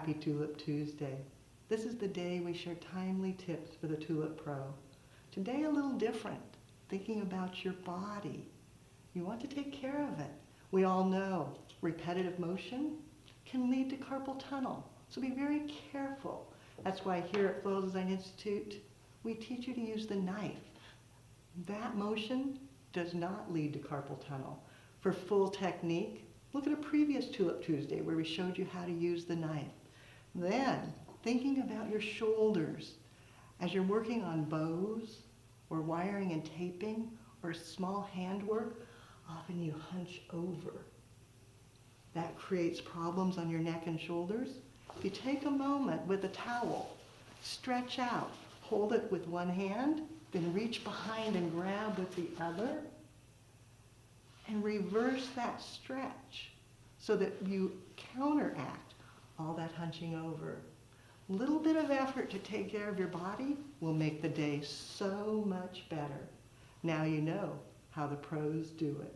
Happy Tulip Tuesday. This is the day we share timely tips for the Tulip Pro. Today a little different, thinking about your body. You want to take care of it. We all know repetitive motion can lead to carpal tunnel, so be very careful. That's why here at Floral Design Institute, we teach you to use the knife. That motion does not lead to carpal tunnel. For full technique, look at a previous Tulip Tuesday where we showed you how to use the knife. Then, thinking about your shoulders as you're working on bows or wiring and taping or small handwork, often you hunch over. That creates problems on your neck and shoulders. If you take a moment with a towel, stretch out, hold it with one hand, then reach behind and grab with the other, and reverse that stretch so that you counteract all that hunching over. A little bit of effort to take care of your body will make the day so much better. Now you know how the pros do it.